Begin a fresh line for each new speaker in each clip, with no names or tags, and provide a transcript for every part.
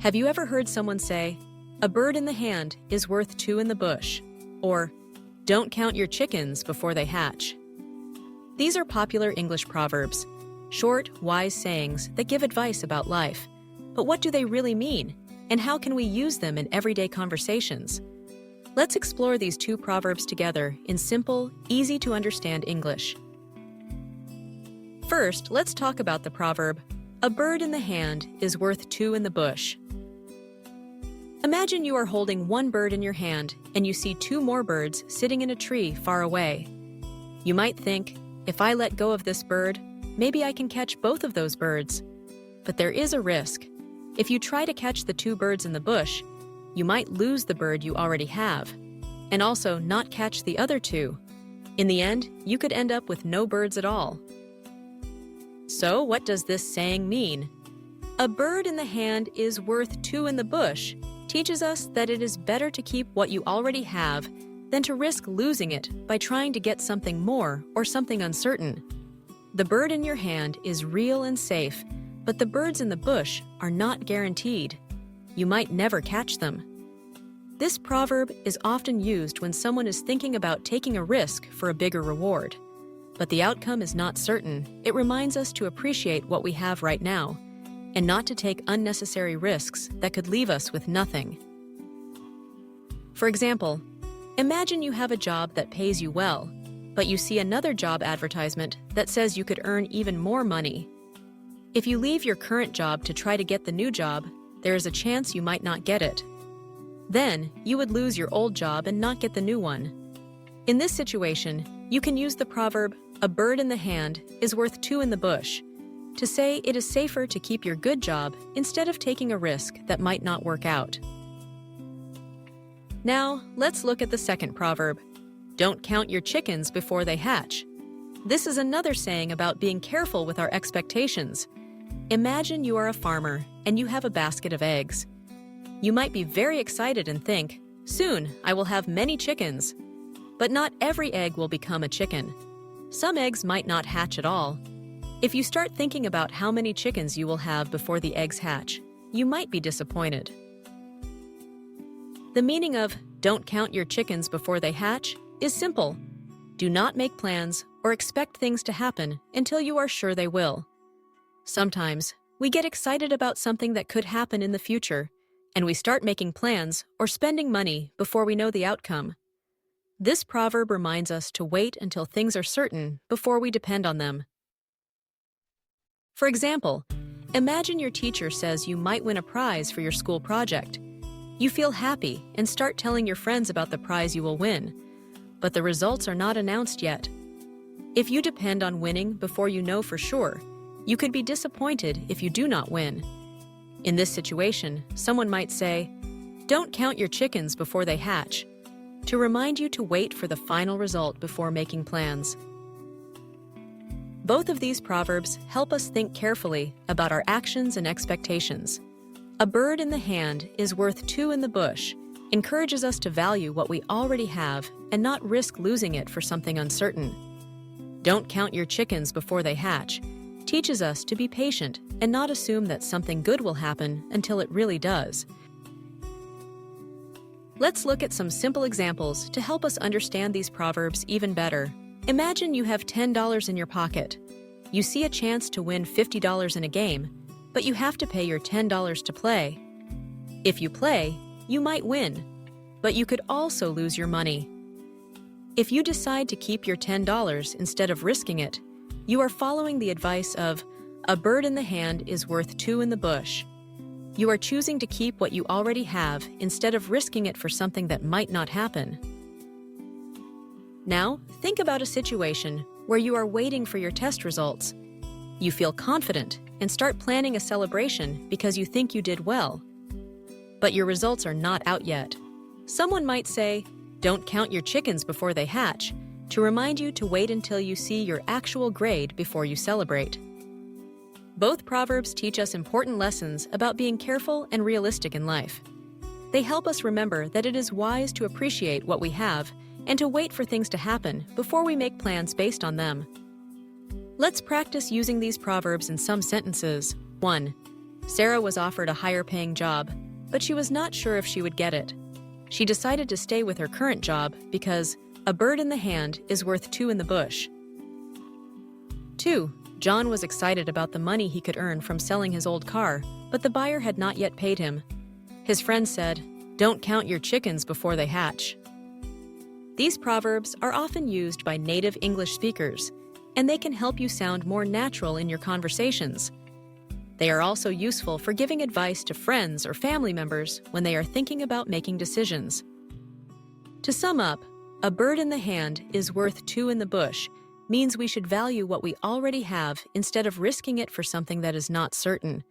Have you ever heard someone say, "A bird in the hand is worth two in the bush," or "Don't count your chickens before they hatch"? These are popular English proverbs, short, wise sayings that give advice about life. But what do they really mean, and how can we use them in everyday conversations? Let's explore these two proverbs together in simple, easy-to-understand English. First, let's talk about the proverb, "A bird in the hand is worth two in the bush." Imagine you are holding one bird in your hand and you see two more birds sitting in a tree far away. You might think, if I let go of this bird, maybe I can catch both of those birds. But there is a risk. If you try to catch the two birds in the bush, you might lose the bird you already have, and also not catch the other two. In the end, you could end up with no birds at all. So, what does this saying mean? "A bird in the hand is worth two in the bush" teaches us that it is better to keep what you already have than to risk losing it by trying to get something more or something uncertain. The bird in your hand is real and safe, but the birds in the bush are not guaranteed. You might never catch them. This proverb is often used when someone is thinking about taking a risk for a bigger reward. But the outcome is not certain. It reminds us to appreciate what we have right now, and not to take unnecessary risks that could leave us with nothing. For example, imagine you have a job that pays you well, but you see another job advertisement that says you could earn even more money. If you leave your current job to try to get the new job, there is a chance you might not get it. Then, you would lose your old job and not get the new one. In this situation, you can use the proverb, "A bird in the hand is worth two in the bush," to say it is safer to keep your good job instead of taking a risk that might not work out. Now, let's look at the second proverb, "Don't count your chickens before they hatch." This is another saying about being careful with our expectations. Imagine you are a farmer and you have a basket of eggs. You might be very excited and think, "Soon, I will have many chickens." But not every egg will become a chicken. Some eggs might not hatch at all. If you start thinking about how many chickens you will have before the eggs hatch, you might be disappointed. The meaning of "don't count your chickens before they hatch" is simple. Do not make plans or expect things to happen until you are sure they will. Sometimes, we get excited about something that could happen in the future, and we start making plans or spending money before we know the outcome. This proverb reminds us to wait until things are certain before we depend on them. For example, imagine your teacher says you might win a prize for your school project. You feel happy and start telling your friends about the prize you will win, but the results are not announced yet. If you depend on winning before you know for sure, you could be disappointed if you do not win. In this situation, someone might say, "Don't count your chickens before they hatch," to remind you to wait for the final result before making plans. Both of these proverbs help us think carefully about our actions and expectations. "A bird in the hand is worth two in the bush" encourages us to value what we already have and not risk losing it for something uncertain. "Don't count your chickens before they hatch" teaches us to be patient and not assume that something good will happen until it really does. Let's look at some simple examples to help us understand these proverbs even better. Imagine you have $10 in your pocket. You see a chance to win $50 in a game, but you have to pay your $10 to play. If you play, you might win, but you could also lose your money. If you decide to keep your $10 instead of risking it, you are following the advice of "A bird in the hand is worth two in the bush." You are choosing to keep what you already have instead of risking it for something that might not happen. Now, think about a situation where you are waiting for your test results. You feel confident and start planning a celebration because you think you did well. But your results are not out yet. Someone might say, "Don't count your chickens before they hatch," to remind you to wait until you see your actual grade before you celebrate. Both proverbs teach us important lessons about being careful and realistic in life. They help us remember that it is wise to appreciate what we have and to wait for things to happen before we make plans based on them. Let's practice using these proverbs in some sentences. 1. Sarah was offered a higher-paying job, but she was not sure if she would get it. She decided to stay with her current job because a bird in the hand is worth two in the bush. 2. John was excited about the money he could earn from selling his old car, but the buyer had not yet paid him. His friend said, "Don't count your chickens before they hatch." These proverbs are often used by native English speakers, and they can help you sound more natural in your conversations. They are also useful for giving advice to friends or family members when they are thinking about making decisions. To sum up, a bird in the hand is worth two in the bush means we should value what we already have instead of risking it for something that is not certain.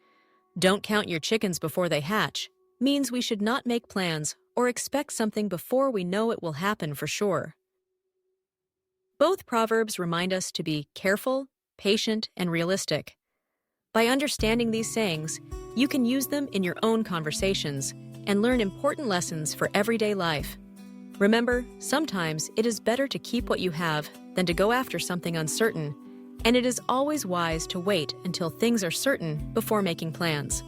Don't count your chickens before they hatch means we should not make plans or expect something before we know it will happen for sure. Both proverbs remind us to be careful, patient, and realistic. By understanding these sayings, you can use them in your own conversations and learn important lessons for everyday life. Remember, sometimes it is better to keep what you have than to go after something uncertain, and it is always wise to wait until things are certain before making plans.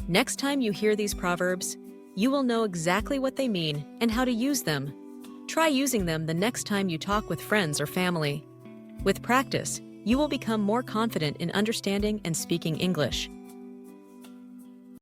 Next time you hear these proverbs, you will know exactly what they mean and how to use them. Try using them the next time you talk with friends or family. With practice, you will become more confident in understanding and speaking English.